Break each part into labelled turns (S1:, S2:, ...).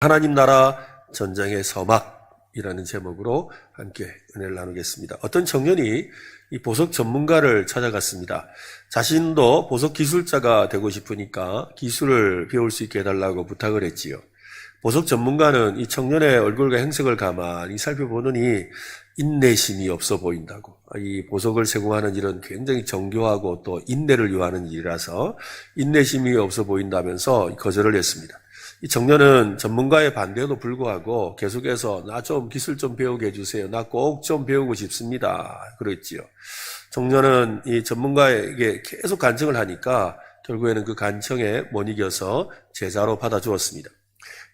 S1: 하나님 나라 전쟁의 서막이라는 제목으로 함께 은혜를 나누겠습니다. 어떤 청년이 이 보석 전문가를 찾아갔습니다. 자신도 보석 기술자가 되고 싶으니까 기술을 배울 수 있게 해달라고 부탁을 했지요. 보석 전문가는 이 청년의 얼굴과 행색을 가만히 살펴보느니 인내심이 없어 보인다고. 이 보석을 제공하는 일은 굉장히 정교하고 또 인내를 요하는 일이라서 인내심이 없어 보인다면서 거절을 했습니다. 이 청년은 전문가의 반대에도 불구하고 계속해서 나 좀 기술 좀 배우게 해주세요. 나 꼭 좀 배우고 싶습니다. 그랬지요. 청년은 이 전문가에게 계속 간청을 하니까 결국에는 그 간청에 못 이겨서 제자로 받아주었습니다.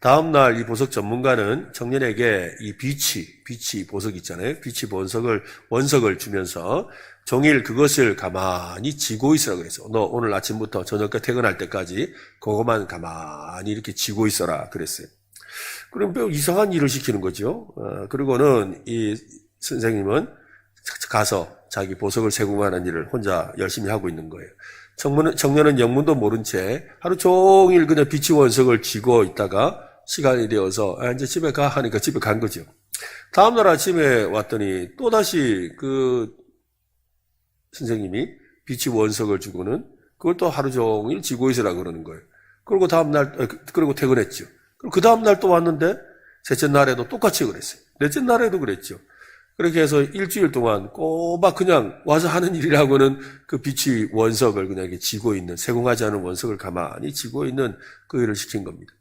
S1: 다음날 이 보석 전문가는 청년에게 이 비치 보석 있잖아요. 비치 원석을 주면서 종일 그것을 가만히 쥐고 있으라고 그랬어. 너 오늘 아침부터 저녁까지 퇴근할 때까지 그것만 가만히 이렇게 쥐고 있어라 그랬어요. 그럼 매우 이상한 일을 시키는 거죠. 그리고는 이 선생님은 가서 자기 보석을 제공하는 일을 혼자 열심히 하고 있는 거예요. 청년은 영문도 모른 채 하루 종일 그냥 비치 원석을 쥐고 있다가 시간이 되어서 이제 집에 가 하니까 집에 간 거죠. 다음날 아침에 왔더니 또다시 그 선생님이 비치 원석을 주고는 그걸 또 하루 종일 쥐고 있으라 그러는 거예요. 그리고 퇴근했죠. 그리고 그 다음날 또 왔는데 셋째 날에도 똑같이 그랬어요. 넷째 날에도 그랬죠. 그렇게 해서 일주일 동안 꼬박 그냥 와서 하는 일이라고는 그 비치 원석을 그냥 이렇게 쥐고 있는, 세공하지 않은 원석을 가만히 쥐고 있는 그 일을 시킨 겁니다.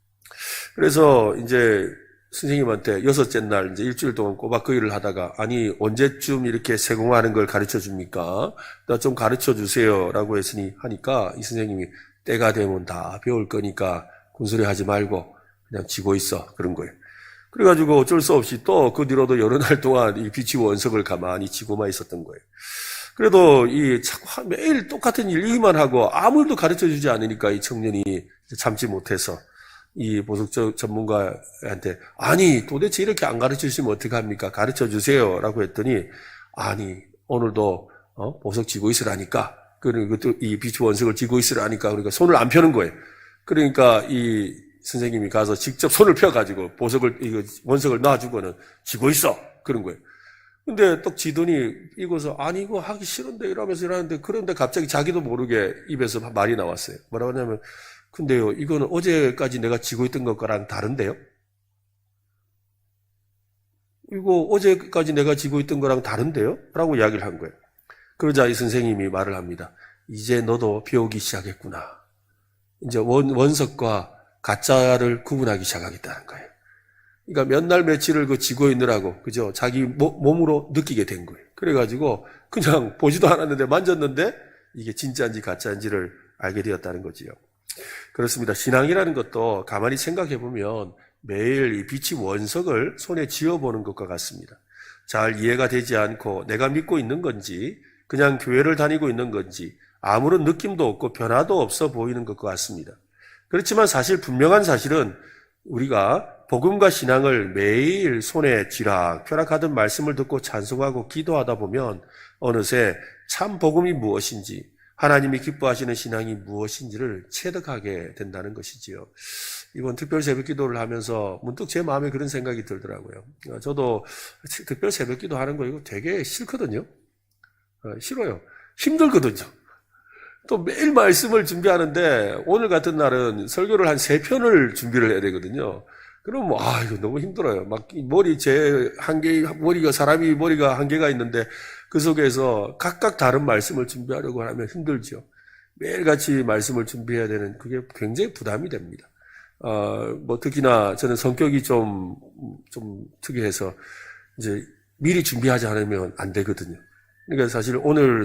S1: 그래서 이제 선생님한테 여섯째 날 이제 일주일 동안 꼬박 그 일을 하다가 아니 언제쯤 이렇게 세공하는 걸 가르쳐 줍니까? 나 좀 가르쳐 주세요라고 하니까 이 선생님이 때가 되면 다 배울 거니까 군소리 하지 말고 그냥 쥐고 있어 그런 거예요. 그래가지고 어쩔 수 없이 또 그 뒤로도 여러 날 동안 이 비치 원석을 가만히 쥐고만 있었던 거예요. 그래도 이 자꾸 매일 똑같은 일만 하고 아무 일도 가르쳐 주지 않으니까 이 청년이 참지 못해서 이 보석 전문가한테 아니 도대체 이렇게 안 가르쳐 주시면 어떡합니까? 가르쳐 주세요 라고 했더니 아니 오늘도 보석 쥐고 있으라니까 그리고 또 이 비치 원석을 쥐고 있으라니까 그러니까 손을 안 펴는 거예요. 그러니까 이 선생님이 가서 직접 손을 펴가지고 원석을 놔주고는 쥐고 있어 그런 거예요. 근데 또 쥐더니 이거서 아니 이거 하기 싫은데 이러면서 이러는데 그런데 갑자기 자기도 모르게 입에서 말이 나왔어요. 뭐라고 하냐면 근데요, 이거는 어제까지 내가 쥐고 있던 것과랑 다른데요? 이거 어제까지 내가 쥐고 있던 거랑 다른데요? 라고 이야기를 한 거예요. 그러자 이 선생님이 말을 합니다. 이제 너도 배우기 시작했구나. 이제 원석과 가짜를 구분하기 시작하겠다는 거예요. 그러니까 몇 날 며칠을 그 쥐고 있느라고, 그죠? 자기 몸으로 느끼게 된 거예요. 그래가지고 그냥 보지도 않았는데 만졌는데 이게 진짜인지 가짜인지를 알게 되었다는 거지요. 그렇습니다. 신앙이라는 것도 가만히 생각해 보면 매일 이 빛이 원석을 손에 쥐어보는 것과 같습니다. 잘 이해가 되지 않고 내가 믿고 있는 건지 그냥 교회를 다니고 있는 건지 아무런 느낌도 없고 변화도 없어 보이는 것과 같습니다. 그렇지만 사실 분명한 사실은 우리가 복음과 신앙을 매일 손에 쥐락펴락하던 말씀을 듣고 찬송하고 기도하다 보면 어느새 참 복음이 무엇인지 하나님이 기뻐하시는 신앙이 무엇인지를 체득하게 된다는 것이지요. 이번 특별 새벽 기도를 하면서 문득 제 마음에 그런 생각이 들더라고요. 저도 특별 새벽 기도 하는 거 이거 되게 싫거든요. 싫어요. 힘들거든요. 또 매일 말씀을 준비하는데 오늘 같은 날은 설교를 한 3편을 준비를 해야 되거든요. 그럼 이거 너무 힘들어요. 막 사람이 머리가 한계가 있는데 그 속에서 각각 다른 말씀을 준비하려고 하면 힘들죠. 매일같이 말씀을 준비해야 되는 그게 굉장히 부담이 됩니다. 특히나 저는 성격이 좀 특이해서 이제 미리 준비하지 않으면 안 되거든요. 그러니까 사실 오늘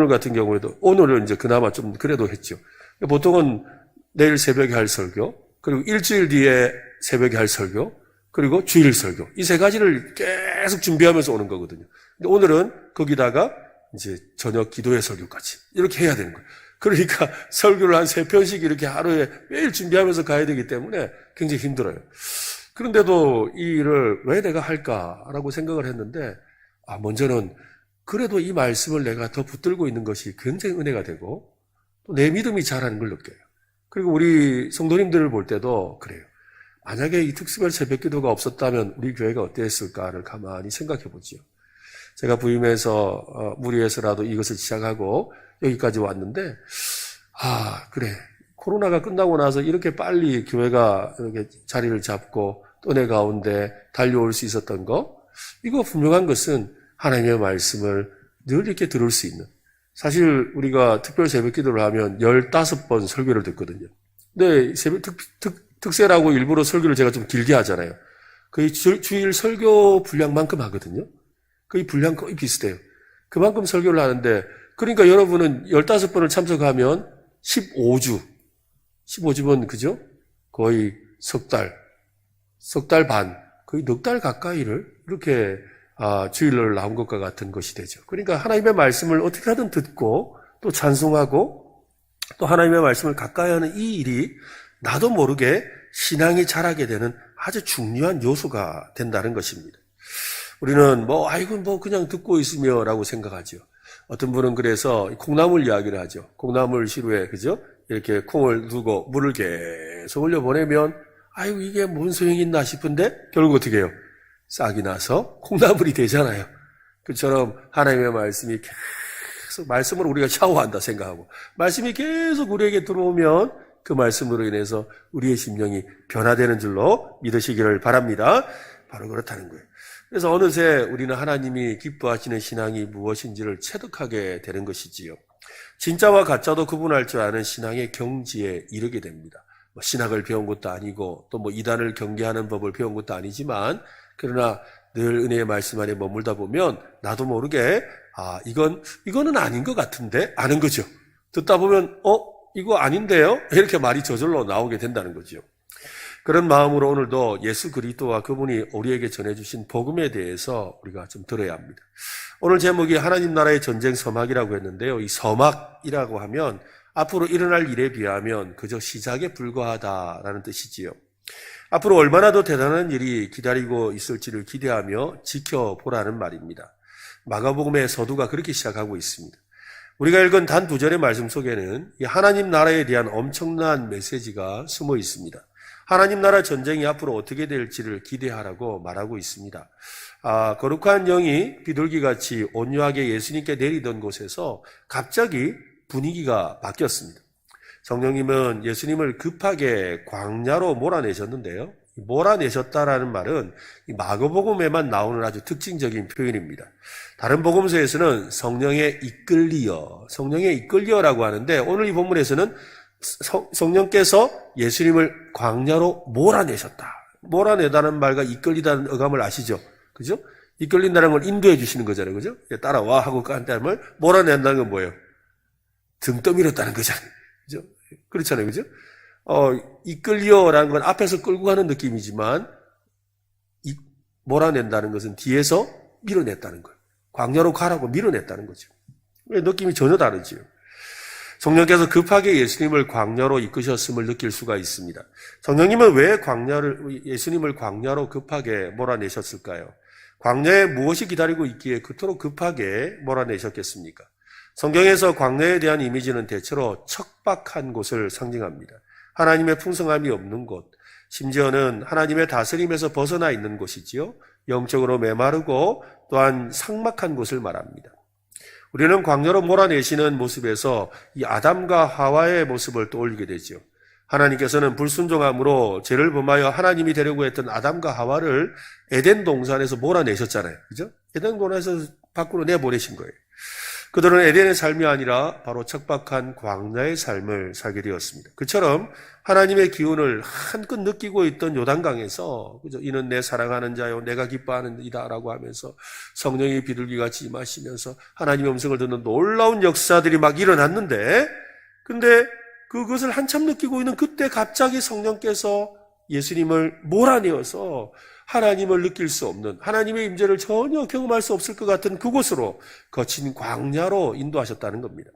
S1: 같은 경우에도 오늘은 이제 그나마 좀 그래도 했죠. 보통은 내일 새벽에 할 설교, 그리고 일주일 뒤에 새벽에 할 설교, 그리고 주일 설교. 이 3가지를 계속 준비하면서 오는 거거든요. 근데 오늘은 거기다가 이제 저녁 기도회 설교까지 이렇게 해야 되는 거예요. 그러니까 설교를 한 3편씩 이렇게 하루에 매일 준비하면서 가야 되기 때문에 굉장히 힘들어요. 그런데도 이 일을 왜 내가 할까라고 생각을 했는데, 먼저는 그래도 이 말씀을 내가 더 붙들고 있는 것이 굉장히 은혜가 되고 또 내 믿음이 자라는 걸 느껴요. 그리고 우리 성도님들을 볼 때도 그래요. 만약에 이 특수별 새벽기도가 없었다면 우리 교회가 어땠을까를 가만히 생각해 보지요. 제가 부임해서 무리해서라도 이것을 시작하고 여기까지 왔는데 그래, 코로나가 끝나고 나서 이렇게 빨리 교회가 이렇게 자리를 잡고 또내 가운데 달려올 수 있었던 거, 이거 분명한 것은 하나님의 말씀을 늘 이렇게 들을 수 있는, 사실 우리가 특별 새벽 기도를 하면 15번 설교를 듣거든요. 근데 특세라고 일부러 설교를 제가 좀 길게 하잖아요. 거의 주일 설교 분량만큼 하거든요. 거의 분량 거의 비슷해요. 그만큼 설교를 하는데, 그러니까 여러분은 15번을 참석하면 15주면 그죠? 거의 석 달 반, 거의 넉 달 가까이를 이렇게 주일날 나온 것과 같은 것이 되죠. 그러니까 하나님의 말씀을 어떻게 하든 듣고 또 찬송하고 또 하나님의 말씀을 가까이 하는 이 일이 나도 모르게 신앙이 자라게 되는 아주 중요한 요소가 된다는 것입니다. 우리는 그냥 듣고 있으며 라고 생각하죠. 어떤 분은 그래서 콩나물 이야기를 하죠. 콩나물 시루에, 그죠? 이렇게 콩을 두고 물을 계속 흘려보내면 이게 뭔 소용이 있나 싶은데 결국 어떻게 해요? 싹이 나서 콩나물이 되잖아요. 그처럼 하나님의 말씀이 계속, 말씀을 우리가 샤워한다 생각하고 말씀이 계속 우리에게 들어오면 그 말씀으로 인해서 우리의 심령이 변화되는 줄로 믿으시기를 바랍니다. 바로 그렇다는 거예요. 그래서 어느새 우리는 하나님이 기뻐하시는 신앙이 무엇인지를 체득하게 되는 것이지요. 진짜와 가짜도 구분할 줄 아는 신앙의 경지에 이르게 됩니다. 신학을 배운 것도 아니고 또 이단을 경계하는 법을 배운 것도 아니지만, 그러나 늘 은혜의 말씀 안에 머물다 보면 나도 모르게 이거는 아닌 것 같은데 아는 거죠. 듣다 보면 이거 아닌데요? 이렇게 말이 저절로 나오게 된다는 거죠. 그런 마음으로 오늘도 예수 그리스도와 그분이 우리에게 전해주신 복음에 대해서 우리가 좀 들어야 합니다. 오늘 제목이 하나님 나라의 전쟁 서막이라고 했는데요. 이 서막이라고 하면 앞으로 일어날 일에 비하면 그저 시작에 불과하다라는 뜻이지요. 앞으로 얼마나 더 대단한 일이 기다리고 있을지를 기대하며 지켜보라는 말입니다. 마가복음의 서두가 그렇게 시작하고 있습니다. 우리가 읽은 단 2절의 말씀 속에는 이 하나님 나라에 대한 엄청난 메시지가 숨어 있습니다. 하나님 나라 전쟁이 앞으로 어떻게 될지를 기대하라고 말하고 있습니다. 거룩한 영이 비둘기같이 온유하게 예수님께 내리던 곳에서 갑자기 분위기가 바뀌었습니다. 성령님은 예수님을 급하게 광야로 몰아내셨는데요. 몰아내셨다라는 말은 이 마가복음에만 나오는 아주 특징적인 표현입니다. 다른 복음서에서는 성령에 이끌리어라고 하는데, 오늘 이 본문에서는 성령께서 예수님을 광야로 몰아내셨다. 몰아내다는 말과 이끌리다는 어감을 아시죠? 그죠? 이끌린다는 걸 인도해 주시는 거잖아요. 그죠? 따라와 하고 깐다는 말, 몰아낸다는 건 뭐예요? 등 떠밀었다는 거잖아요. 그죠? 그렇잖아요. 그죠? 이끌려라는 건 앞에서 끌고 가는 느낌이지만, 몰아낸다는 것은 뒤에서 밀어냈다는 거예요. 광야로 가라고 밀어냈다는 거죠. 느낌이 전혀 다르지요. 성령께서 급하게 예수님을 광야로 이끄셨음을 느낄 수가 있습니다. 성령님은 왜 예수님을 광야로 급하게 몰아내셨을까요? 광야에 무엇이 기다리고 있기에 그토록 급하게 몰아내셨겠습니까? 성경에서 광야에 대한 이미지는 대체로 척박한 곳을 상징합니다. 하나님의 풍성함이 없는 곳, 심지어는 하나님의 다스림에서 벗어나 있는 곳이지요. 영적으로 메마르고 또한 삭막한 곳을 말합니다. 우리는 광야로 몰아내시는 모습에서 이 아담과 하와의 모습을 떠올리게 되죠. 하나님께서는 불순종함으로 죄를 범하여 하나님이 되려고 했던 아담과 하와를 에덴 동산에서 몰아내셨잖아요. 그죠? 에덴 동산에서 밖으로 내보내신 거예요. 그들은 에덴의 삶이 아니라 바로 척박한 광야의 삶을 살게 되었습니다. 그처럼 하나님의 기운을 한껏 느끼고 있던 요단강에서, 그죠? 이는 내 사랑하는 자요, 내가 기뻐하는 이다라고 하면서 성령이 비둘기같이 임하시면서 하나님의 음성을 듣는 놀라운 역사들이 막 일어났는데, 근데 그것을 한참 느끼고 있는 그때 갑자기 성령께서 예수님을 몰아내어서 하나님을 느낄 수 없는, 하나님의 임재를 전혀 경험할 수 없을 것 같은 그곳으로 거친 광야로 인도하셨다는 겁니다.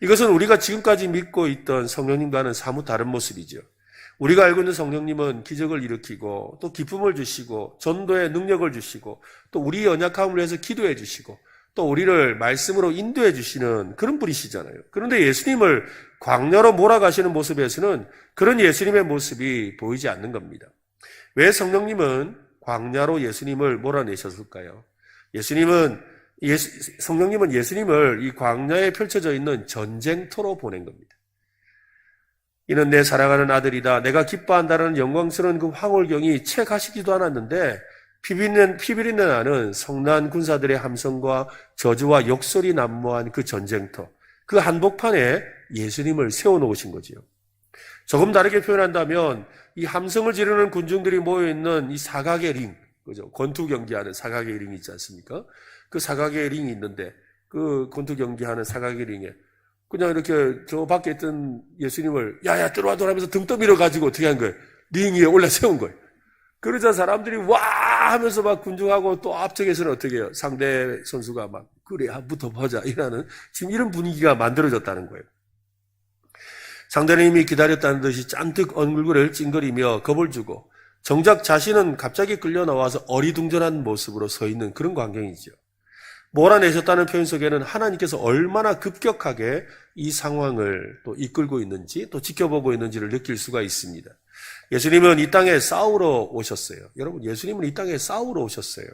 S1: 이것은 우리가 지금까지 믿고 있던 성령님과는 사뭇 다른 모습이죠. 우리가 알고 있는 성령님은 기적을 일으키고 또 기쁨을 주시고 전도의 능력을 주시고 또 우리의 연약함을 위해서 기도해 주시고 또 우리를 말씀으로 인도해 주시는 그런 분이시잖아요. 그런데 예수님을 광야로 몰아가시는 모습에서는 그런 예수님의 모습이 보이지 않는 겁니다. 왜 성령님은 광야로 예수님을 몰아내셨을까요? 성령님은 예수님을 이 광야에 펼쳐져 있는 전쟁터로 보낸 겁니다. 이는 내 사랑하는 아들이다. 내가 기뻐한다는 영광스러운 그 황홀경이 채 가시지도 않았는데 피비린내 나는 성난 군사들의 함성과 저주와 욕설이 난무한 그 전쟁터, 그 한복판에 예수님을 세워놓으신 거지요. 조금 다르게 표현한다면 이 함성을 지르는 군중들이 모여있는 이 사각의 링, 그죠? 권투 경기하는 사각의 링이 있지 않습니까? 그 사각의 링이 있는데 그 권투 경기하는 사각의 링에 그냥 이렇게 저 밖에 있던 예수님을 야야 들어와 하면서 등 떠밀어 가지고 어떻게 한 거예요? 링 위에 올라 세운 거예요. 그러자 사람들이 와 하면서 막 군중하고 또 앞쪽에서는 어떻게 해요? 상대 선수가 막 그래 붙어보자 이라는 지금 이런 분위기가 만들어졌다는 거예요. 상대는 이미 기다렸다는 듯이 잔뜩 얼굴을 찡그리며 겁을 주고 정작 자신은 갑자기 끌려 나와서 어리둥절한 모습으로 서 있는 그런 광경이죠. 몰아내셨다는 표현 속에는 하나님께서 얼마나 급격하게 이 상황을 또 이끌고 있는지 또 지켜보고 있는지를 느낄 수가 있습니다. 예수님은 이 땅에 싸우러 오셨어요. 여러분, 예수님은 이 땅에 싸우러 오셨어요.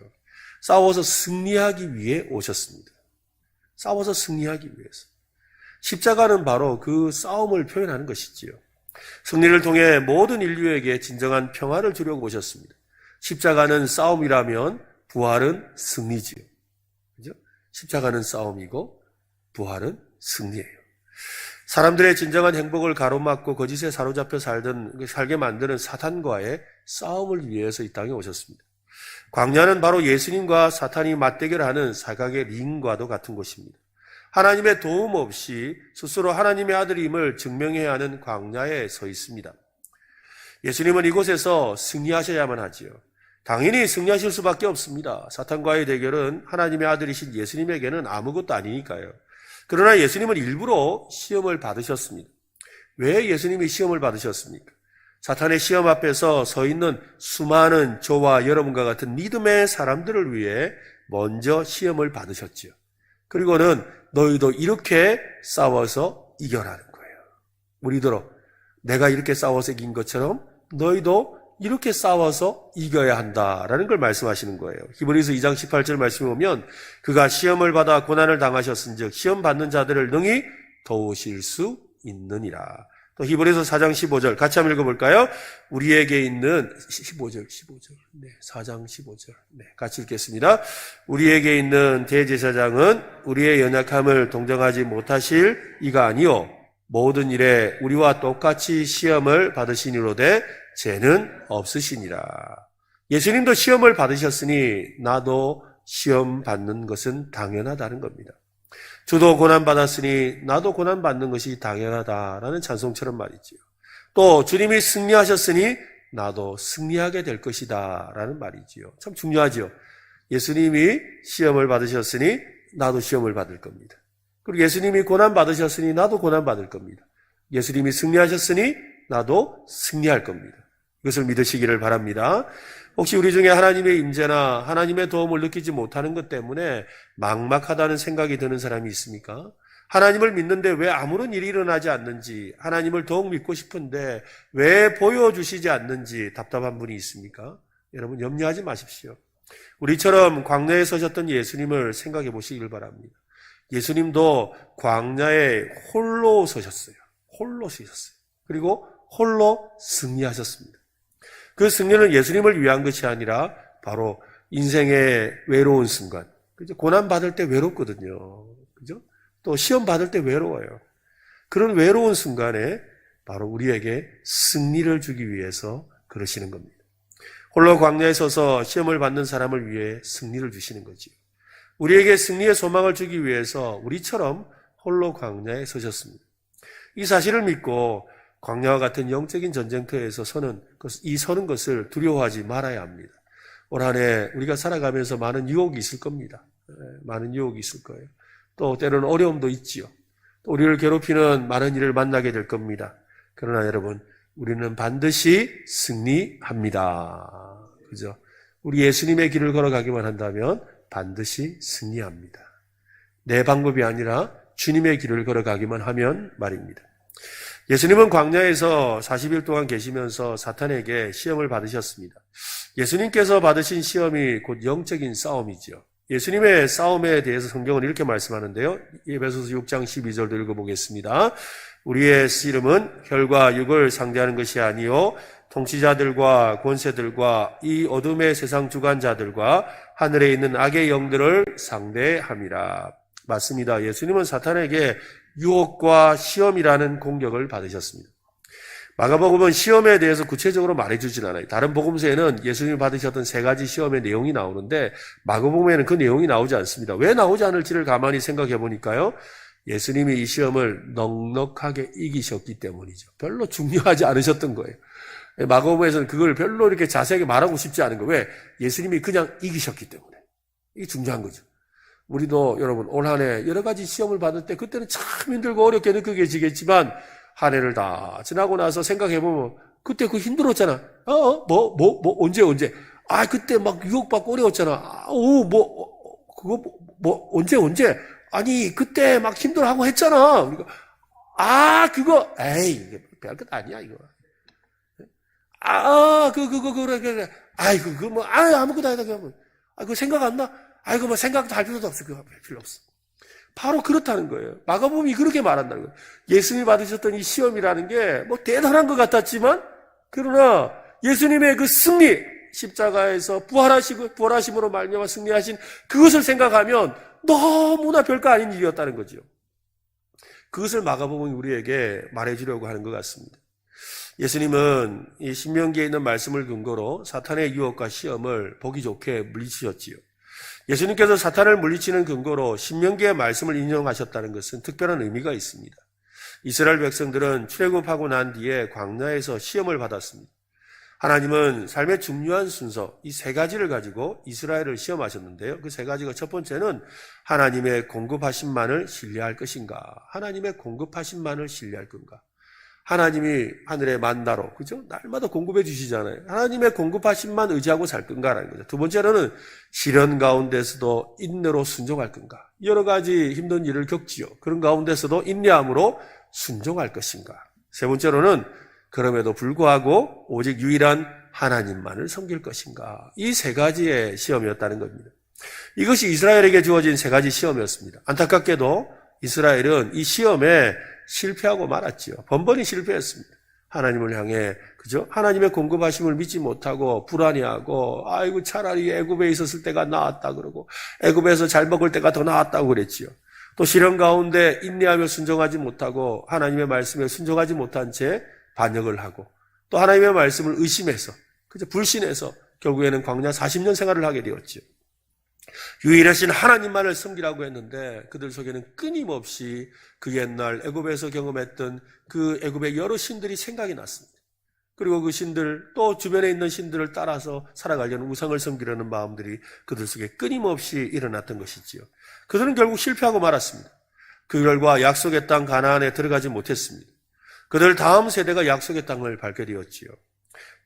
S1: 싸워서 승리하기 위해 오셨습니다. 싸워서 승리하기 위해서. 십자가는 바로 그 싸움을 표현하는 것이지요. 승리를 통해 모든 인류에게 진정한 평화를 주려고 오셨습니다. 십자가는 싸움이라면 부활은 승리지요. 그죠? 십자가는 싸움이고 부활은 승리예요. 사람들의 진정한 행복을 가로막고 거짓에 사로잡혀 살게 만드는 사탄과의 싸움을 위해서 이 땅에 오셨습니다. 광야는 바로 예수님과 사탄이 맞대결하는 사각의 링과도 같은 곳입니다. 하나님의 도움 없이 스스로 하나님의 아들임을 증명해야 하는 광야에 서 있습니다. 예수님은 이곳에서 승리하셔야만 하지요. 당연히 승리하실 수밖에 없습니다. 사탄과의 대결은 하나님의 아들이신 예수님에게는 아무것도 아니니까요. 그러나 예수님은 일부러 시험을 받으셨습니다. 왜 예수님이 시험을 받으셨습니까? 사탄의 시험 앞에서 서 있는 수많은 저와 여러분과 같은 믿음의 사람들을 위해 먼저 시험을 받으셨지요. 그리고는 너희도 이렇게 싸워서 이겨라는 거예요. 우리도 내가 이렇게 싸워서 이긴 것처럼 너희도 이렇게 싸워서 이겨야 한다라는 걸 말씀하시는 거예요. 히브리서 2장 18절 말씀에 보면 그가 시험을 받아 고난을 당하셨은즉 시험 받는 자들을 능히 도우실 수 있느니라. 또 히브리서 4장 15절 같이 한번 읽어볼까요? 우리에게 있는 15절 4장 15절 같이 읽겠습니다. 우리에게 있는 대제사장은 우리의 연약함을 동정하지 못하실 이가 아니요 모든 일에 우리와 똑같이 시험을 받으시니로되 죄는 없으시니라. 예수님도 시험을 받으셨으니 나도 시험 받는 것은 당연하다는 겁니다. 주도 고난받았으니 나도 고난받는 것이 당연하다라는 찬송처럼 말이지요. 또 주님이 승리하셨으니 나도 승리하게 될 것이다 라는 말이지요. 참 중요하죠. 예수님이 시험을 받으셨으니 나도 시험을 받을 겁니다. 그리고 예수님이 고난받으셨으니 나도 고난받을 겁니다. 예수님이 승리하셨으니 나도 승리할 겁니다. 이것을 믿으시기를 바랍니다. 혹시 우리 중에 하나님의 임재나 하나님의 도움을 느끼지 못하는 것 때문에 막막하다는 생각이 드는 사람이 있습니까? 하나님을 믿는데 왜 아무런 일이 일어나지 않는지, 하나님을 더욱 믿고 싶은데 왜 보여주시지 않는지 답답한 분이 있습니까? 여러분 염려하지 마십시오. 우리처럼 광야에 서셨던 예수님을 생각해 보시길 바랍니다. 예수님도 광야에 홀로 서셨어요. 홀로 서셨어요. 그리고 홀로 승리하셨습니다. 그 승리는 예수님을 위한 것이 아니라 바로 인생의 외로운 순간. 그죠? 고난 받을 때 외롭거든요. 그죠? 또 시험 받을 때 외로워요. 그런 외로운 순간에 바로 우리에게 승리를 주기 위해서 그러시는 겁니다. 홀로 광야에 서서 시험을 받는 사람을 위해 승리를 주시는 거지요. 우리에게 승리의 소망을 주기 위해서 우리처럼 홀로 광야에 서셨습니다. 이 사실을 믿고 광야와 같은 영적인 전쟁터에서 서는 것을 두려워하지 말아야 합니다. 올 한 해 우리가 살아가면서 많은 유혹이 있을 겁니다. 많은 유혹이 있을 거예요. 또 때로는 어려움도 있지요. 또 우리를 괴롭히는 많은 일을 만나게 될 겁니다. 그러나 여러분, 우리는 반드시 승리합니다. 그죠? 우리 예수님의 길을 걸어가기만 한다면 반드시 승리합니다. 내 방법이 아니라 주님의 길을 걸어가기만 하면 말입니다. 예수님은 광야에서 40일 동안 계시면서 사탄에게 시험을 받으셨습니다. 예수님께서 받으신 시험이 곧 영적인 싸움이죠. 예수님의 싸움에 대해서 성경은 이렇게 말씀하는데요. 에베소서 6장 12절도 읽어보겠습니다. 우리의 씨름은 혈과 육을 상대하는 것이 아니요 통치자들과 권세들과 이 어둠의 세상 주관자들과 하늘에 있는 악의 영들을 상대함이라. 맞습니다. 예수님은 사탄에게 유혹과 시험이라는 공격을 받으셨습니다. 마가복음은 시험에 대해서 구체적으로 말해주진 않아요. 다른 복음서에는 예수님이 받으셨던 3가지 시험의 내용이 나오는데 마가복음에는 그 내용이 나오지 않습니다. 왜 나오지 않을지를 가만히 생각해 보니까요. 예수님이 이 시험을 넉넉하게 이기셨기 때문이죠. 별로 중요하지 않으셨던 거예요. 마가복음에서는 그걸 별로 이렇게 자세하게 말하고 싶지 않은 거예요. 왜? 예수님이 그냥 이기셨기 때문에. 이게 중요한 거죠. 우리도 여러분 올 한 해 여러 가지 시험을 받을 때 그때는 참 힘들고 어렵게 느끼겠지만 한 해를 다 지나고 나서 생각해보면 그때 그 힘들었잖아. 언제. 아, 그때 막 유혹받고 어려웠잖아. 언제. 아니, 그때 막 힘들어하고 했잖아. 이게 별것 아니야, 이거. 그래. 아무것도 아니다, 그러면. 그거 생각 안 나? 그거 생각도 할 필요도 없어. 그거 필요 없어. 바로 그렇다는 거예요. 마가복음이 그렇게 말한다는 거예요. 예수님이 받으셨던 이 시험이라는 게 대단한 것 같았지만 그러나 예수님의 그 승리, 십자가에서 부활하심으로 말미암아 승리하신 그것을 생각하면 너무나 별거 아닌 일이었다는 거죠. 그것을 마가복음이 우리에게 말해주려고 하는 것 같습니다. 예수님은 이 신명기에 있는 말씀을 근거로 사탄의 유혹과 시험을 보기 좋게 물리치셨지요. 예수님께서 사탄을 물리치는 근거로 신명기의 말씀을 인용하셨다는 것은 특별한 의미가 있습니다. 이스라엘 백성들은 출애굽하고 난 뒤에 광야에서 시험을 받았습니다. 하나님은 삶의 중요한 순서, 이 3가지를 가지고 이스라엘을 시험하셨는데요. 그 3가지가 첫 번째는 하나님의 공급하심만을 신뢰할 것인가? 하나님의 공급하심만을 신뢰할 건가? 하나님이 하늘의 만나로, 그죠? 날마다 공급해 주시잖아요. 하나님의 공급하심만 의지하고 살 건가라는 거죠. 두 번째로는 시련 가운데서도 인내로 순종할 건가? 여러 가지 힘든 일을 겪지요. 그런 가운데서도 인내함으로 순종할 것인가? 세 번째로는 그럼에도 불구하고 오직 유일한 하나님만을 섬길 것인가? 이 3가지의 시험이었다는 겁니다. 이것이 이스라엘에게 주어진 3가지 시험이었습니다. 안타깝게도 이스라엘은 이 시험에 실패하고 말았지요. 번번이 실패했습니다. 하나님을 향해, 그죠? 하나님의 공급하심을 믿지 못하고 불안해하고, 차라리 애굽에 있었을 때가 나았다 그러고, 애굽에서 잘 먹을 때가 더 나았다고 그랬지요. 또 시련 가운데 인내하며 순종하지 못하고 하나님의 말씀에 순종하지 못한 채 반역을 하고, 또 하나님의 말씀을 의심해서, 그죠? 불신해서 결국에는 광야 40년 생활을 하게 되었지요. 유일하신 하나님만을 섬기라고 했는데 그들 속에는 끊임없이 그 옛날 애굽에서 경험했던 그 애굽의 여러 신들이 생각이 났습니다. 그리고 그 신들, 또 주변에 있는 신들을 따라서 살아가려는 우상을 섬기려는 마음들이 그들 속에 끊임없이 일어났던 것이지요. 그들은 결국 실패하고 말았습니다. 그 결과 약속의 땅 가나안에 들어가지 못했습니다. 그들 다음 세대가 약속의 땅을 밟게 되었지요.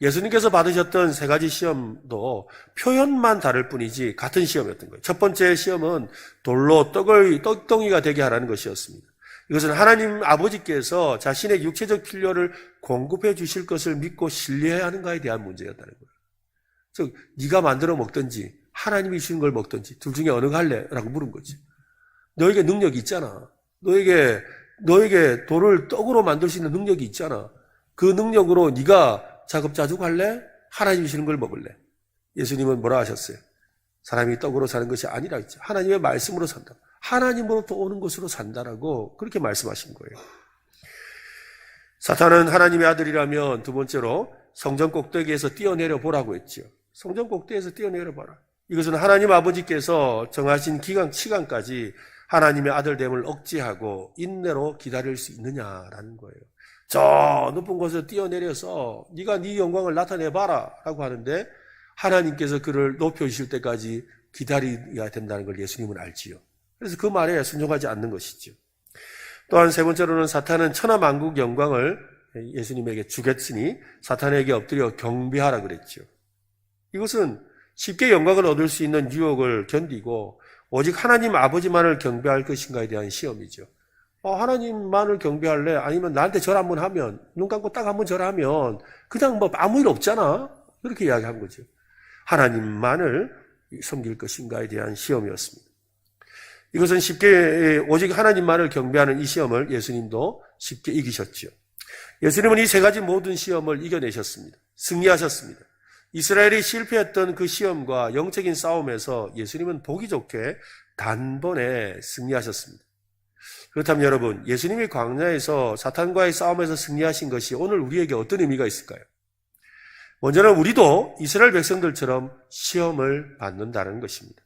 S1: 예수님께서 받으셨던 3가지 시험도 표현만 다를 뿐이지 같은 시험이었던 거예요. 첫 번째 시험은 돌로 떡덩이가 되게 하라는 것이었습니다. 이것은 하나님 아버지께서 자신의 육체적 필요를 공급해 주실 것을 믿고 신뢰해야 하는가에 대한 문제였다는 거예요. 즉 네가 만들어 먹든지 하나님이 주신 걸 먹든지 둘 중에 어느 갈래? 라고 물은 거지. 너에게 능력이 있잖아. 너에게 돌을 떡으로 만들 수 있는 능력이 있잖아. 그 능력으로 네가 자급자족 할래? 하나님이 주시는 걸 먹을래? 예수님은 뭐라 하셨어요? 사람이 떡으로 사는 것이 아니라 했죠. 하나님의 말씀으로 산다. 하나님으로부터 오는 것으로 산다라고 그렇게 말씀하신 거예요. 사탄은 하나님의 아들이라면 두 번째로 성전 꼭대기에서 뛰어내려 보라고 했죠. 성전 꼭대기에서 뛰어내려 봐라. 이것은 하나님 아버지께서 정하신 시간까지 하나님의 아들됨을 억제하고 인내로 기다릴 수 있느냐라는 거예요. 저 높은 곳에서 뛰어내려서 네가 네 영광을 나타내봐라 라고 하는데 하나님께서 그를 높여주실 때까지 기다려야 된다는 걸 예수님은 알지요. 그래서 그 말에 순종하지 않는 것이죠. 또한 세 번째로는 사탄은 천하만국 영광을 예수님에게 주겠으니 사탄에게 엎드려 경배하라 그랬죠. 이것은 쉽게 영광을 얻을 수 있는 유혹을 견디고 오직 하나님 아버지만을 경배할 것인가에 대한 시험이죠. 하나님만을 경배할래? 아니면 나한테 절 한번 하면, 눈 감고 딱 한번 절하면 그냥 뭐 아무 일 없잖아. 그렇게 이야기한 거죠. 하나님만을 섬길 것인가에 대한 시험이었습니다. 이것은 쉽게 오직 하나님만을 경배하는 이 시험을 예수님도 쉽게 이기셨죠. 예수님은 이 세 가지 모든 시험을 이겨내셨습니다. 승리하셨습니다. 이스라엘이 실패했던 그 시험과 영적인 싸움에서 예수님은 보기 좋게 단번에 승리하셨습니다. 그렇다면 여러분, 예수님이 광야에서 사탄과의 싸움에서 승리하신 것이 오늘 우리에게 어떤 의미가 있을까요? 먼저는 우리도 이스라엘 백성들처럼 시험을 받는다는 것입니다.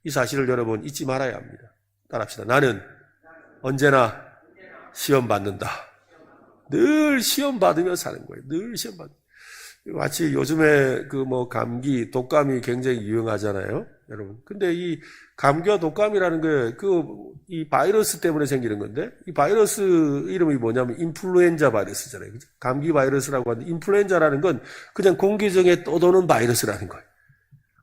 S1: 이 사실을 여러분 잊지 말아야 합니다. 따라합시다. 나는 언제나 시험 받는다. 늘 시험 받으며 사는 거예요. 늘 시험 받. 마치 요즘에 감기, 독감이 굉장히 유행하잖아요, 여러분. 근데 이 감기와 독감이라는 게 이 바이러스 때문에 생기는 건데, 이 바이러스 이름이 뭐냐면 인플루엔자 바이러스잖아요. 그죠? 감기 바이러스라고 하는데, 인플루엔자라는 건 그냥 공기 중에 떠도는 바이러스라는 거예요.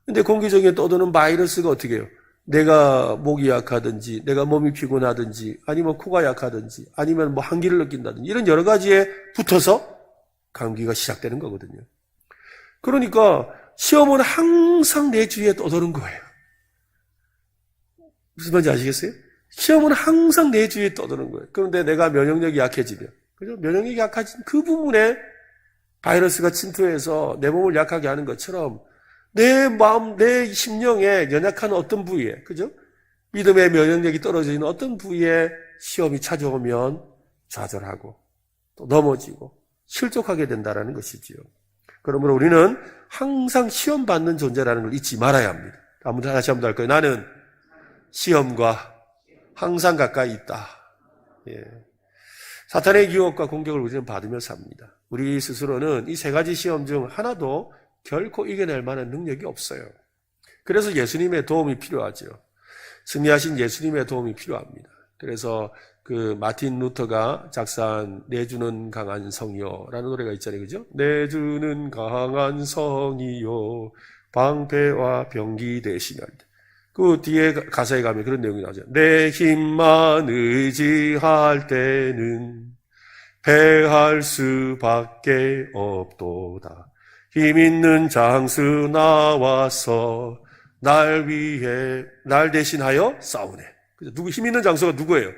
S1: 근데 공기 중에 떠도는 바이러스가 어떻게 해요? 내가 목이 약하든지, 내가 몸이 피곤하든지, 아니면 코가 약하든지, 아니면 한기를 느낀다든지, 이런 여러 가지에 붙어서 감기가 시작되는 거거든요. 그러니까 시험은 항상 내 주위에 떠도는 거예요. 무슨 말인지 아시겠어요? 시험은 항상 내 주위에 떠도는 거예요. 그런데 내가 면역력이 약해지면, 그죠? 면역력이 약해진 그 부분에 바이러스가 침투해서 내 몸을 약하게 하는 것처럼 내 마음, 내 심령에 연약한 어떤 부위에, 그죠? 믿음의 면역력이 떨어져 있는 어떤 부위에 시험이 찾아오면 좌절하고 또 넘어지고 실족하게 된다는 것이지요. 그러므로 우리는 항상 시험 받는 존재라는 걸 잊지 말아야 합니다. 다시 한번 더 할까요? 나는 시험과 항상 가까이 있다. 예. 사탄의 유혹과 공격을 우리는 받으며 삽니다. 우리 스스로는 이 세 가지 시험 중 하나도 결코 이겨낼 만한 능력이 없어요. 그래서 예수님의 도움이 필요하죠. 승리하신 예수님의 도움이 필요합니다. 그래서 마틴 루터가 작사한 내주는 강한 성이요라는 노래가 있잖아요. 그죠? 내주는 강한 성이요 방패와 병기 되시면, 그 뒤에 가사에 가면 그런 내용이 나오죠. 내 힘만 의지할 때는 패할 수밖에 없도다. 힘 있는 장수 나와서 날 대신하여 싸우네. 누구 힘 있는 장수가 누구예요?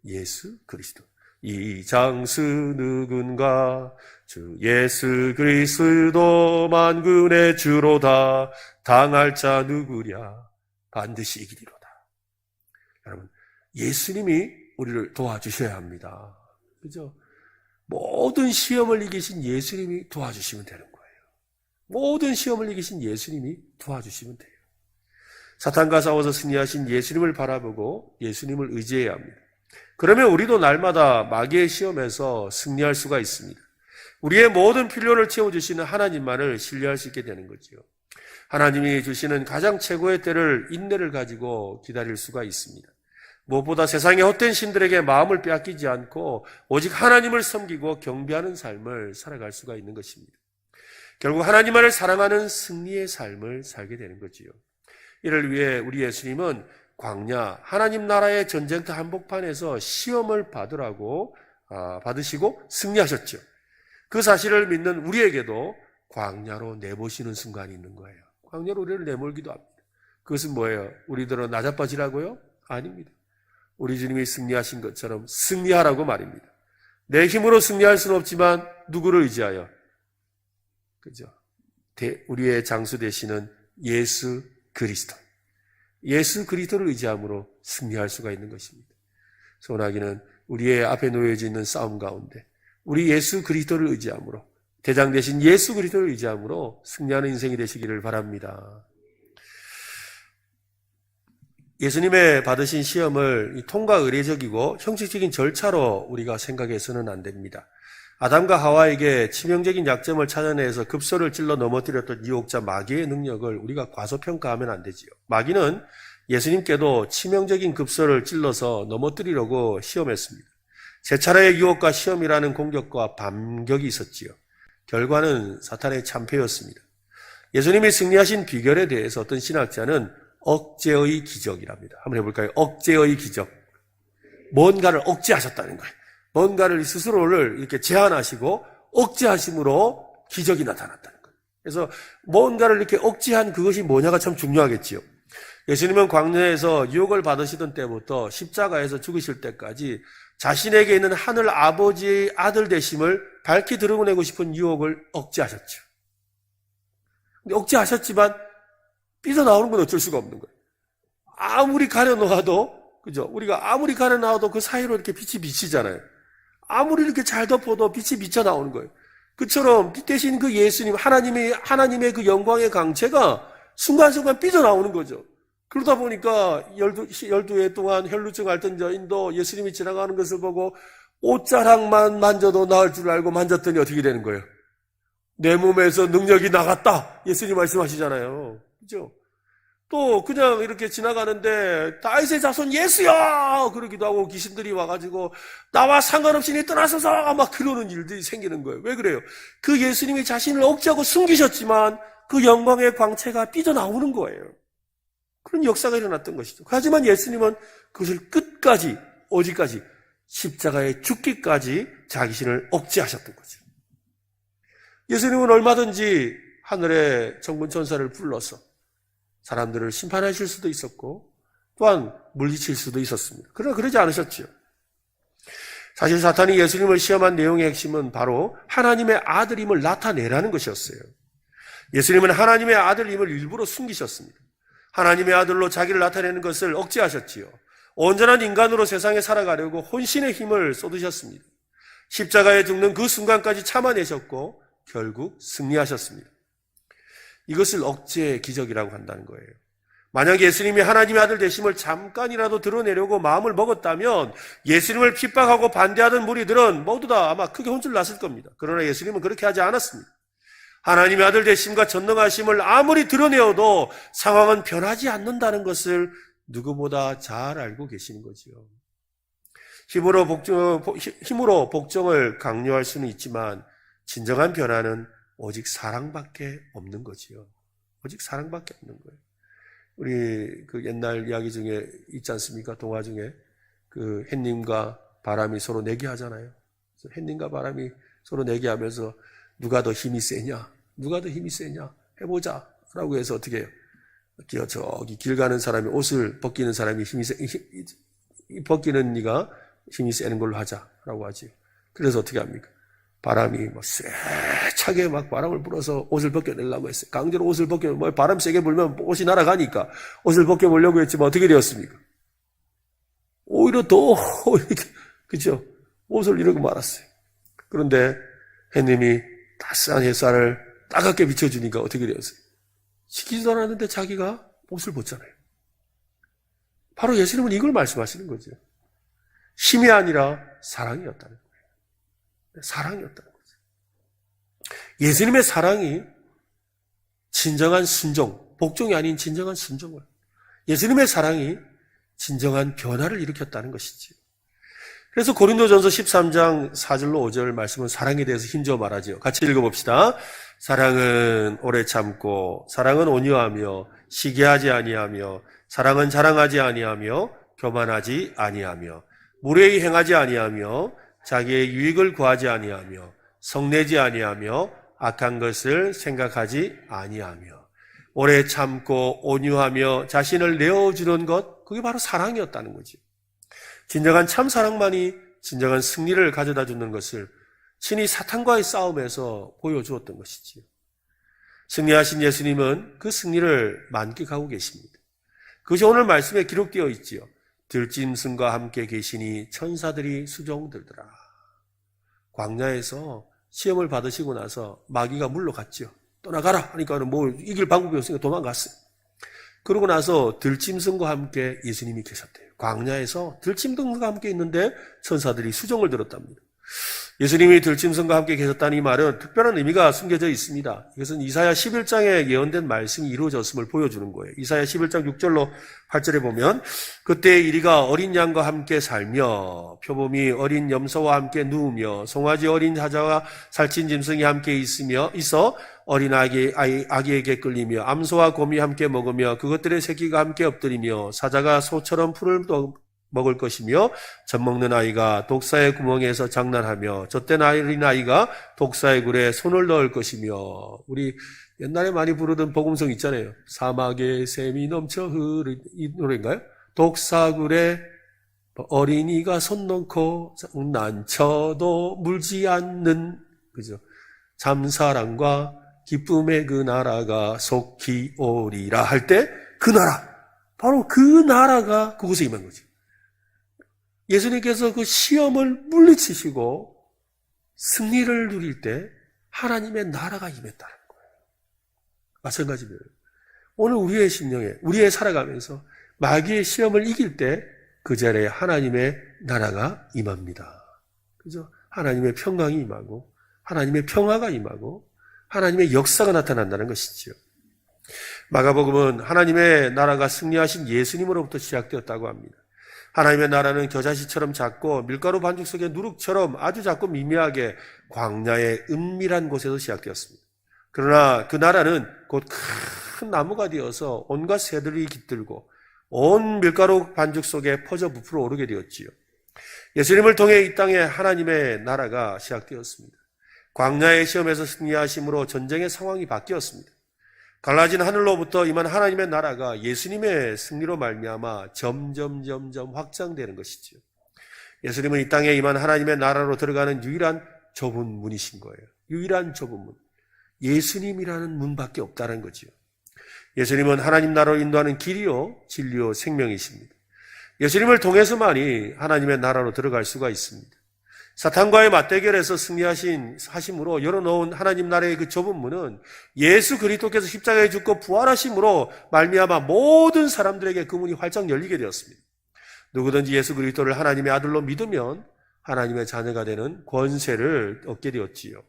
S1: 예수 그리스도. 이 장수 누군가? 주 예수 그리스도 만군의 주로다. 당할 자 누구랴? 반드시 이기리로다. 여러분, 예수님이 우리를 도와주셔야 합니다. 그죠? 모든 시험을 이기신 예수님이 도와주시면 되는 거예요. 모든 시험을 이기신 예수님이 도와주시면 돼요. 사탄과 싸워서 승리하신 예수님을 바라보고 예수님을 의지해야 합니다. 그러면 우리도 날마다 마귀의 시험에서 승리할 수가 있습니다. 우리의 모든 필요를 채워주시는 하나님만을 신뢰할 수 있게 되는 거죠. 하나님이 주시는 가장 최고의 때를 인내를 가지고 기다릴 수가 있습니다. 무엇보다 세상의 헛된 신들에게 마음을 빼앗기지 않고 오직 하나님을 섬기고 경배하는 삶을 살아갈 수가 있는 것입니다. 결국 하나님만을 사랑하는 승리의 삶을 살게 되는 거지요. 이를 위해 우리 예수님은 광야, 하나님 나라의 전쟁터 한복판에서 시험을 받으시고 승리하셨죠. 그 사실을 믿는 우리에게도 광야로 내모시는 순간이 있는 거예요. 광야로 우리를 내몰기도 합니다. 그것은 뭐예요? 우리들은 나자빠지라고요? 아닙니다. 우리 주님이 승리하신 것처럼 승리하라고 말입니다. 내 힘으로 승리할 수는 없지만 누구를 의지하여? 그죠? 우리의 장수 되시는 예수 그리스도. 예수 그리스도를 의지함으로 승리할 수가 있는 것입니다. 소원하기는 우리의 앞에 놓여져 있는 싸움 가운데 우리 예수 그리스도를 의지함으로, 대장 되신 예수 그리스도를 의지함으로 승리하는 인생이 되시기를 바랍니다. 예수님의 받으신 시험을 통과 의례적이고 형식적인 절차로 우리가 생각해서는 안 됩니다. 아담과 하와에게 치명적인 약점을 찾아내서 급소를 찔러 넘어뜨렸던 유혹자 마귀의 능력을 우리가 과소평가하면 안 되지요. 마귀는 예수님께도 치명적인 급소를 찔러서 넘어뜨리려고 시험했습니다. 세 차례의 유혹과 시험이라는 공격과 반격이 있었지요. 결과는 사탄의 참패였습니다. 예수님이 승리하신 비결에 대해서 어떤 신학자는 억제의 기적이랍니다. 한번 해볼까요? 억제의 기적. 뭔가를 억제하셨다는 거예요. 뭔가를 스스로를 이렇게 제한하시고 억제하심으로 기적이 나타났다는 거예요. 그래서 뭔가를 이렇게 억제한 그것이 뭐냐가 참 중요하겠지요. 예수님은 광야에서 유혹을 받으시던 때부터 십자가에서 죽으실 때까지 자신에게 있는 하늘 아버지의 아들 되심을 밝히 드러내고 싶은 유혹을 억제하셨죠. 근데 억제하셨지만 삐져나오는 건 어쩔 수가 없는 거예요. 아무리 가려놓아도, 그죠? 우리가 아무리 가려놓아도 그 사이로 이렇게 빛이 비치잖아요. 아무리 이렇게 잘 덮어도 빛이 비쳐 나오는 거예요. 그처럼 빛 대신 그 예수님, 하나님의 그 영광의 강체가 순간순간 삐져나오는 거죠. 그러다 보니까 12해 동안 혈루증 앓던 여인도 예수님이 지나가는 것을 보고 옷자락만 만져도 나을 줄 알고 만졌더니 어떻게 되는 거예요? 내 몸에서 능력이 나갔다. 예수님 말씀하시잖아요. 그죠? 또 그냥 이렇게 지나가는데 다윗의 자손 예수야! 그러기도 하고 귀신들이 와가지고 나와 상관없이 니 떠나서서 막 그러는 일들이 생기는 거예요. 왜 그래요? 그 예수님이 자신을 억제하고 숨기셨지만 그 영광의 광채가 삐져나오는 거예요. 그런 역사가 일어났던 것이죠. 하지만 예수님은 그것을 끝까지, 어디까지? 십자가에 죽기까지 자기신을 억제하셨던 거죠. 예수님은 얼마든지 하늘의 정군 천사를 불러서 사람들을 심판하실 수도 있었고 또한 물리칠 수도 있었습니다. 그러나 그러지 않으셨지요. 사실 사탄이 예수님을 시험한 내용의 핵심은 바로 하나님의 아들임을 나타내라는 것이었어요. 예수님은 하나님의 아들임을 일부러 숨기셨습니다. 하나님의 아들로 자기를 나타내는 것을 억제하셨지요. 온전한 인간으로 세상에 살아가려고 혼신의 힘을 쏟으셨습니다. 십자가에 죽는 그 순간까지 참아내셨고 결국 승리하셨습니다. 이것을 억제의 기적이라고 한다는 거예요. 만약 예수님이 하나님의 아들 되심을 잠깐이라도 드러내려고 마음을 먹었다면 예수님을 핍박하고 반대하던 무리들은 모두 다 아마 크게 혼쭐 났을 겁니다. 그러나 예수님은 그렇게 하지 않았습니다. 하나님의 아들 되심과 전능하심을 아무리 드러내어도 상황은 변하지 않는다는 것을 누구보다 잘 알고 계시는 거지요. 힘으로 복종을 강요할 수는 있지만 진정한 변화는 오직 사랑밖에 없는 거지요. 오직 사랑밖에 없는 거예요. 우리 그 옛날 이야기 중에 있지 않습니까? 동화 중에 그 햇님과 바람이 서로 내기하잖아요. 햇님과 바람이 서로 내기하면서 누가 더 힘이 세냐? 누가 더 힘이 세냐? 해보자. 라고 해서 어떻게 해요? 저기 길 가는 사람이 옷을 벗기는 사람이 벗기는 네가 힘이 세는 걸로 하자라고 하지. 그래서 어떻게 합니까? 바람이 막 세차게 막 바람을 불어서 옷을 벗겨내려고 했어요. 강제로 옷을 벗겨내면 바람 세게 불면 옷이 날아가니까 옷을 벗겨보려고 했지만 어떻게 되었습니까? 오히려 더 그죠? 옷을 이러고 말았어요. 그런데 햇님이 따스한 햇살을 따갑게 비춰주니까 어떻게 되었어요? 시키지도 않았는데 자기가 옷을 벗잖아요. 바로 예수님은 이걸 말씀하시는 거죠. 힘이 아니라 사랑이었다는 거예요. 사랑이었다는 거죠. 예수님의 사랑이 진정한 순종, 복종이 아닌 진정한 순종을, 예수님의 사랑이 진정한 변화를 일으켰다는 것이지. 그래서 고린도전서 13장 4절로 5절 말씀은 사랑에 대해서 힘줘 말하지요. 같이 읽어봅시다. 사랑은 오래 참고, 사랑은 온유하며, 시기하지 아니하며, 사랑은 자랑하지 아니하며, 교만하지 아니하며, 무례히 행하지 아니하며, 자기의 유익을 구하지 아니하며, 성내지 아니하며, 악한 것을 생각하지 아니하며, 오래 참고 온유하며 자신을 내어주는 것, 그게 바로 사랑이었다는 거지. 진정한 참 사랑만이 진정한 승리를 가져다 주는 것을 친히 사탄과의 싸움에서 보여주었던 것이지요. 승리하신 예수님은 그 승리를 만끽하고 계십니다. 그것이 오늘 말씀에 기록되어 있지요. 들짐승과 함께 계시니 천사들이 수종들더라. 광야에서 시험을 받으시고 나서 마귀가 물러갔죠. 떠나가라 하니까 뭐 이길 방법이 없으니까 도망갔어요. 그러고 나서 들짐승과 함께 예수님이 계셨대요. 광야에서 들짐승과 함께 있는데 천사들이 수종을 들었답니다. 예수님이 들짐승과 함께 계셨다는 이 말은 특별한 의미가 숨겨져 있습니다. 이것은 이사야 11장에 예언된 말씀이 이루어졌음을 보여주는 거예요. 이사야 11장 6절로 8절에 보면 그때 이리가 어린 양과 함께 살며 표범이 어린 염소와 함께 누우며 송아지 어린 사자와 살찐 짐승이 함께 있어 어린 아기에게 끌리며 암소와 곰이 함께 먹으며 그것들의 새끼가 함께 엎드리며 사자가 소처럼 풀을 먹을 것이며 젖먹는 아이가 독사의 구멍에서 장난하며 젖된 어린아이가 독사의 굴에 손을 넣을 것이며 우리 옛날에 많이 부르던 복음성 있잖아요. 사막에 샘이 넘쳐 흐르 이 노래인가요? 독사굴에 어린이가 손 넣고 난쳐도 물지 않는 그죠? 잠사랑과 기쁨의 그 나라가 속히 오리라 할 때 그 나라 바로 그 나라가 그곳에 임한 거죠. 예수님께서 그 시험을 물리치시고 승리를 누릴 때 하나님의 나라가 임했다는 거예요. 마찬가지로 오늘 우리의 심령에 우리의 살아가면서 마귀의 시험을 이길 때 그 자리에 하나님의 나라가 임합니다. 그죠? 하나님의 평강이 임하고 하나님의 평화가 임하고 하나님의 역사가 나타난다는 것이지요. 마가복음은 하나님의 나라가 승리하신 예수님으로부터 시작되었다고 합니다. 하나님의 나라는 겨자씨처럼 작고 밀가루 반죽 속의 누룩처럼 아주 작고 미미하게 광야의 은밀한 곳에서 시작되었습니다. 그러나 그 나라는 곧 큰 나무가 되어서 온갖 새들이 깃들고 온 밀가루 반죽 속에 퍼져 부풀어 오르게 되었지요. 예수님을 통해 이 땅에 하나님의 나라가 시작되었습니다. 광야의 시험에서 승리하심으로 전쟁의 상황이 바뀌었습니다. 갈라진 하늘로부터 임한 하나님의 나라가 예수님의 승리로 말미암아 점점 확장되는 것이죠. 예수님은 이 땅에 임한 하나님의 나라로 들어가는 유일한 좁은 문이신 거예요. 유일한 좁은 문. 예수님이라는 문밖에 없다는 거죠. 예수님은 하나님 나라로 인도하는 길이요 진리요 생명이십니다. 예수님을 통해서만이 하나님의 나라로 들어갈 수가 있습니다. 사탄과의 맞대결에서 승리하심으로 열어놓은 하나님 나라의 그 좁은 문은 예수 그리스도께서 십자가에 죽고 부활하심으로 말미암아 모든 사람들에게 그 문이 활짝 열리게 되었습니다. 누구든지 예수 그리스도를 하나님의 아들로 믿으면 하나님의 자녀가 되는 권세를 얻게 되었지요.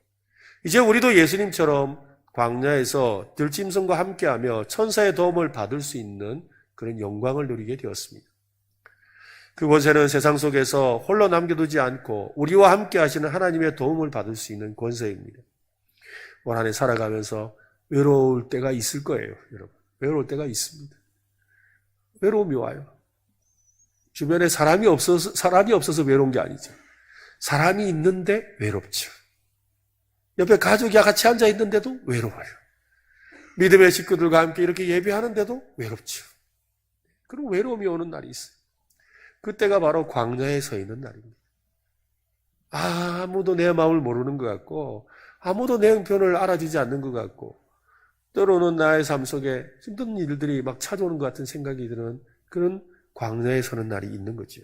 S1: 이제 우리도 예수님처럼 광야에서 들짐승과 함께하며 천사의 도움을 받을 수 있는 그런 영광을 누리게 되었습니다. 그 권세는 세상 속에서 홀로 남겨두지 않고 우리와 함께 하시는 하나님의 도움을 받을 수 있는 권세입니다. 올 한 해 살아가면서 외로울 때가 있을 거예요, 여러분. 외로울 때가 있습니다. 외로움이 와요. 주변에 사람이 없어서 외로운 게 아니죠. 사람이 있는데 외롭죠. 옆에 가족이 같이 앉아 있는데도 외로워요. 믿음의 식구들과 함께 이렇게 예배하는데도 외롭죠. 그럼 외로움이 오는 날이 있어요. 그때가 바로 광야에 서 있는 날입니다. 아무도 내 마음을 모르는 것 같고 아무도 내 형편을 알아주지 않는 것 같고 때로는 나의 삶 속에 힘든 일들이 막 찾아오는 것 같은 생각이 드는 그런 광야에 서는 날이 있는 거죠.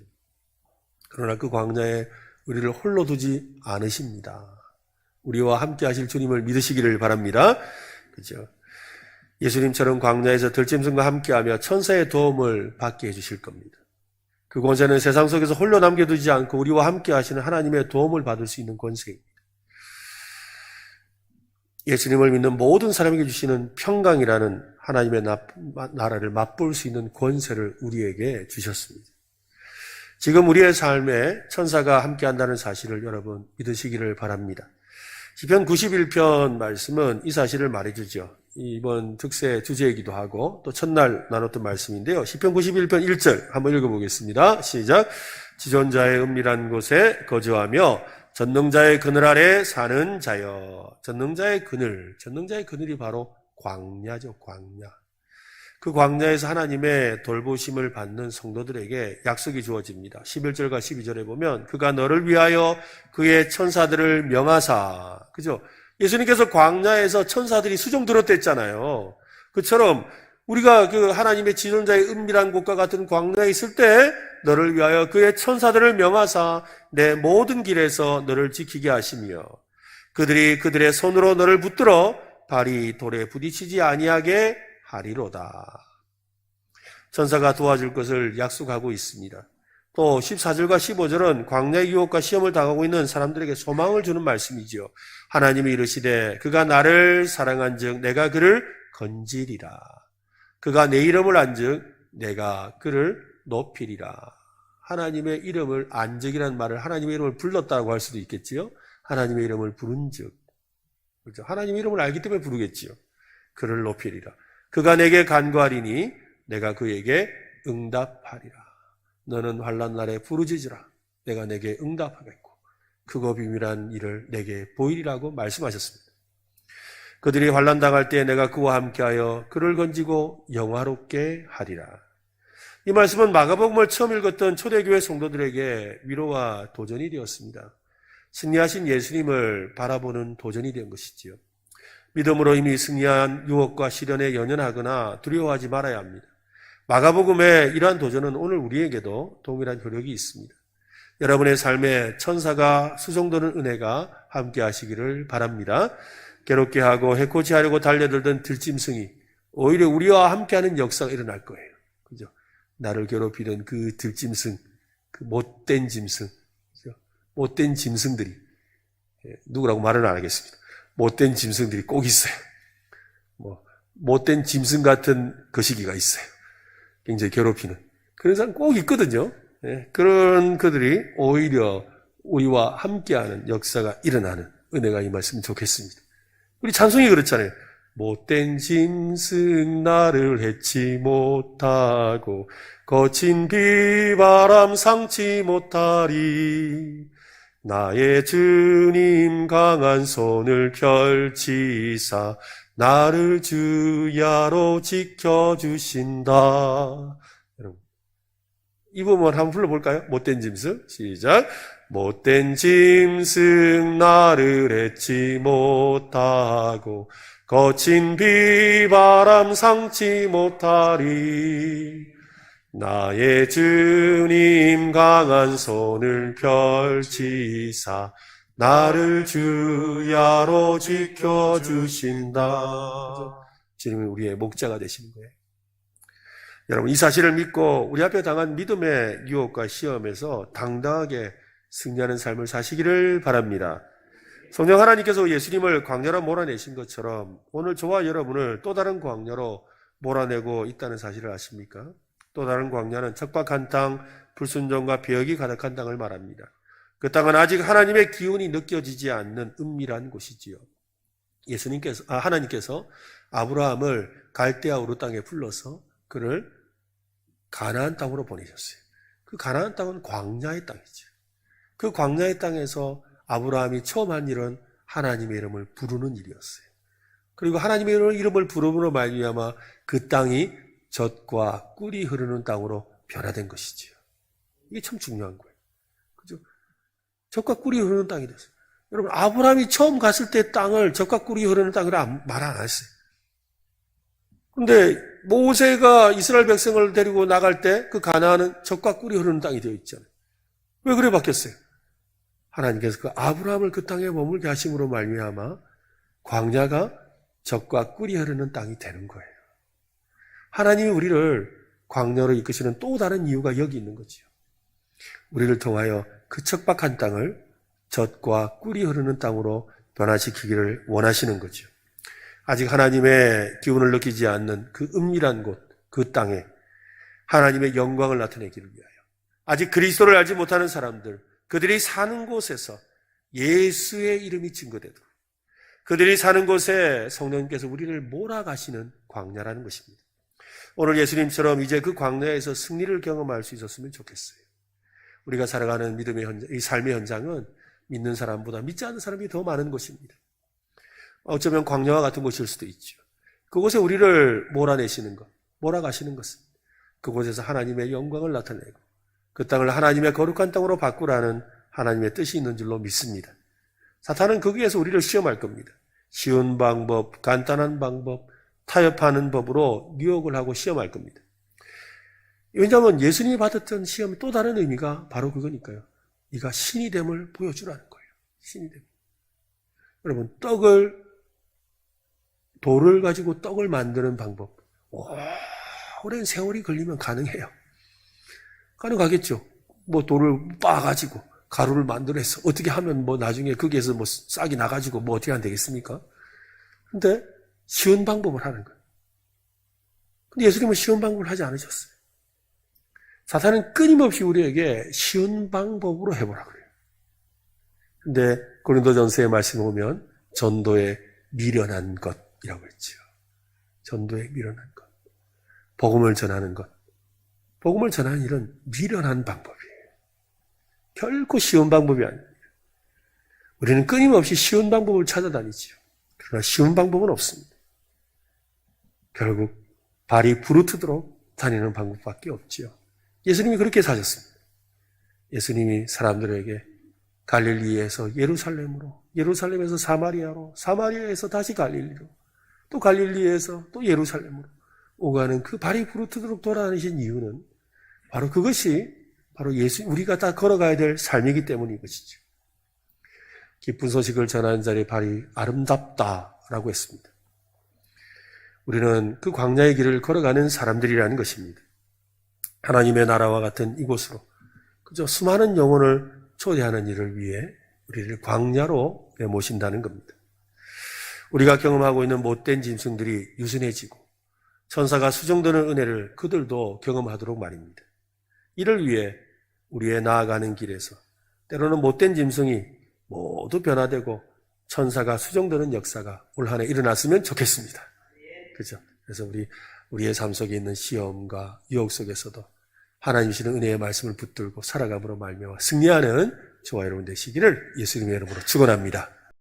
S1: 그러나 그 광야에 우리를 홀로 두지 않으십니다. 우리와 함께 하실 주님을 믿으시기를 바랍니다. 그죠? 예수님처럼 광야에서 들짐승과 함께하며 천사의 도움을 받게 해주실 겁니다. 그 권세는 세상 속에서 홀로 남겨두지 않고 우리와 함께 하시는 하나님의 도움을 받을 수 있는 권세입니다. 예수님을 믿는 모든 사람에게 주시는 평강이라는 하나님의 나라를 맛볼 수 있는 권세를 우리에게 주셨습니다. 지금 우리의 삶에 천사가 함께한다는 사실을 여러분 믿으시기를 바랍니다. 시편 91편 말씀은 이 사실을 말해주죠. 이번 특세 주제이기도 하고 또 첫날 나눴던 말씀인데요. 시편 91편 1절 한번 읽어보겠습니다. 시작. 지존자의 은밀한 곳에 거주하며 전능자의 그늘 아래 사는 자여. 전능자의 그늘이 바로 광야죠. 광야. 그 광야에서 하나님의 돌보심을 받는 성도들에게 약속이 주어집니다. 11절과 12절에 보면 그가 너를 위하여 그의 천사들을 명하사. 그죠? 예수님께서 광야에서 천사들이 수종 들었댔잖아요. 그처럼 우리가 그 하나님의 지존자의 은밀한 곳과 같은 광야에 있을 때 너를 위하여 그의 천사들을 명하사 내 모든 길에서 너를 지키게 하시며 그들이 그들의 손으로 너를 붙들어 발이 돌에 부딪히지 아니하게 하리로다. 천사가 도와줄 것을 약속하고 있습니다. 또 14절과 15절은 광야의 유혹과 시험을 당하고 있는 사람들에게 소망을 주는 말씀이지요. 하나님이 이르시되 그가 나를 사랑한즉 내가 그를 건지리라. 그가 내 이름을 안즉 내가 그를 높이리라. 하나님의 이름을 안즉이라는 말을 하나님의 이름을 불렀다고 할 수도 있겠지요. 하나님의 이름을 부른즉. 그렇죠? 하나님의 이름을 알기 때문에 부르겠지요. 그를 높이리라. 그가 내게 간구하리니 내가 그에게 응답하리라. 너는 환난 날에 부르짖으라. 내가 내게 응답하겠고 크고 비밀한 일을 내게 보이리라고 말씀하셨습니다. 그들이 환난 당할 때 내가 그와 함께하여 그를 건지고 영화롭게 하리라. 이 말씀은 마가복음을 처음 읽었던 초대교회 성도들에게 위로와 도전이 되었습니다. 승리하신 예수님을 바라보는 도전이 된 것이지요. 믿음으로 이미 승리한 유혹과 시련에 연연하거나 두려워하지 말아야 합니다. 마가복음의 이러한 도전은 오늘 우리에게도 동일한 효력이 있습니다. 여러분의 삶에 천사가 수송도는 은혜가 함께 하시기를 바랍니다. 괴롭게 하고 해코지 하려고 달려들던 들짐승이 오히려 우리와 함께하는 역사가 일어날 거예요. 그죠? 나를 괴롭히던 그 들짐승, 그 못된 짐승, 그죠? 못된 짐승들이, 누구라고 말은 안 하겠습니다. 못된 짐승들이 꼭 있어요. 못된 짐승 같은 거시기가 있어요. 굉장히 괴롭히는. 그런 사람 꼭 있거든요. 그런 그들이 오히려 우리와 함께하는 역사가 일어나는 은혜가 임했으면 좋겠습니다. 우리 찬송이 그렇잖아요. 못된 짐승 나를 해치 못하고 거친 비바람 상치 못하리. 나의 주님 강한 손을 펼치사 나를 주야로 지켜주신다. 여러분, 이 부분 한번 불러볼까요? 못된 짐승 시작. 못된 짐승 나를 해치 못하고 거친 비바람 상치 못하리. 나의 주님 강한 손을 펼치사 나를 주야로 지켜주신다. 주님은 우리의 목자가 되시는 거예요. 여러분, 이 사실을 믿고 우리 앞에 당한 믿음의 유혹과 시험에서 당당하게 승리하는 삶을 사시기를 바랍니다. 성령 하나님께서 예수님을 광야로 몰아내신 것처럼 오늘 저와 여러분을 또 다른 광야로 몰아내고 있다는 사실을 아십니까? 또 다른 광야는 척박한 땅, 불순종과 배역이 가득한 땅을 말합니다. 그 땅은 아직 하나님의 기운이 느껴지지 않는 은밀한 곳이지요. 하나님께서 아브라함을 갈대아 우르 땅에 불러서 그를 가나안 땅으로 보내셨어요. 그 가나안 땅은 광야의 땅이죠. 그 광야의 땅에서 아브라함이 처음 한 일은 하나님의 이름을 부르는 일이었어요. 그리고 하나님의 이름을 부름으로 말미암아 그 땅이 젖과 꿀이 흐르는 땅으로 변화된 것이지요. 이게 참 중요한 거예요. 그죠? 젖과 꿀이 흐르는 땅이 됐어요. 여러분, 아브라함이 처음 갔을 때 땅을 젖과 꿀이 흐르는 땅이라 말 안 했어요. 근데 모세가 이스라엘 백성을 데리고 나갈 때 그 가나안은 젖과 꿀이 흐르는 땅이 되어 있잖아요. 왜 그래 바뀌었어요? 하나님께서 그 아브라함을 그 땅에 머물게 하심으로 말미암아 광야가 젖과 꿀이 흐르는 땅이 되는 거예요. 하나님이 우리를 광야로 이끄시는 또 다른 이유가 여기 있는 거지요. 우리를 통하여 그 척박한 땅을 젖과 꿀이 흐르는 땅으로 변화시키기를 원하시는 거죠. 아직 하나님의 기운을 느끼지 않는 그 은밀한 곳, 그 땅에 하나님의 영광을 나타내기를 위하여 아직 그리스도를 알지 못하는 사람들, 그들이 사는 곳에서 예수의 이름이 증거되도록 그들이 사는 곳에 성령님께서 우리를 몰아가시는 광야라는 것입니다. 오늘 예수님처럼 이제 그 광야에서 승리를 경험할 수 있었으면 좋겠어요. 우리가 살아가는 믿음의 현장, 이 삶의 현장은 믿는 사람보다 믿지 않는 사람이 더 많은 곳입니다. 어쩌면 광야와 같은 곳일 수도 있죠. 그곳에 우리를 몰아내시는 것, 몰아가시는 것은 그곳에서 하나님의 영광을 나타내고 그 땅을 하나님의 거룩한 땅으로 바꾸라는 하나님의 뜻이 있는 줄로 믿습니다. 사탄은 거기에서 우리를 시험할 겁니다. 쉬운 방법, 간단한 방법, 타협하는 법으로 유혹을 하고 시험할 겁니다. 왜냐하면 예수님이 받았던 시험의 또 다른 의미가 바로 그거니까요. 네가 신이 됨을 보여주라는 거예요. 신이 됨. 여러분, 돌을 가지고 떡을 만드는 방법. 오랜 세월이 걸리면 가능해요. 가능하겠죠. 돌을 빻아가지고 가루를 만들어서 어떻게 하면 나중에 거기에서 싹이 나가지고 어떻게 하면 되겠습니까? 근데 쉬운 방법을 하는 거예요. 근데 예수님은 쉬운 방법을 하지 않으셨어요. 사탄은 끊임없이 우리에게 쉬운 방법으로 해보라 그래요. 근데 고린도전서의 말씀에 보면 전도에 미련한 것이라고 했죠. 전도에 미련한 것. 복음을 전하는 것. 복음을 전하는 일은 미련한 방법이에요. 결코 쉬운 방법이 아닙니다. 우리는 끊임없이 쉬운 방법을 찾아다니지요. 그러나 쉬운 방법은 없습니다. 결국 발이 부르트도록 다니는 방법밖에 없지요. 예수님이 그렇게 사셨습니다. 예수님이 사람들에게 갈릴리에서 예루살렘으로, 예루살렘에서 사마리아로, 사마리아에서 다시 갈릴리로, 또 갈릴리에서 또 예루살렘으로 오가는 그 발이 부르트도록 돌아다니신 이유는 바로 그것이 바로 우리가 다 걸어가야 될 삶이기 때문인 것이죠. 기쁜 소식을 전하는 자의 발이 아름답다라고 했습니다. 우리는 그 광야의 길을 걸어가는 사람들이라는 것입니다. 하나님의 나라와 같은 이곳으로 그저 수많은 영혼을 초대하는 일을 위해 우리를 광야로 모신다는 겁니다. 우리가 경험하고 있는 못된 짐승들이 유순해지고 천사가 수정되는 은혜를 그들도 경험하도록 말입니다. 이를 위해 우리의 나아가는 길에서 때로는 못된 짐승이 모두 변화되고 천사가 수정되는 역사가 올 한 해 일어났으면 좋겠습니다. 그죠? 그래서 우리의 삶 속에 있는 시험과 유혹 속에서도 하나님 주시는 은혜의 말씀을 붙들고 살아감으로 말미암아 승리하는 저와 여러분 되시기를 예수님의 이름으로 축원합니다.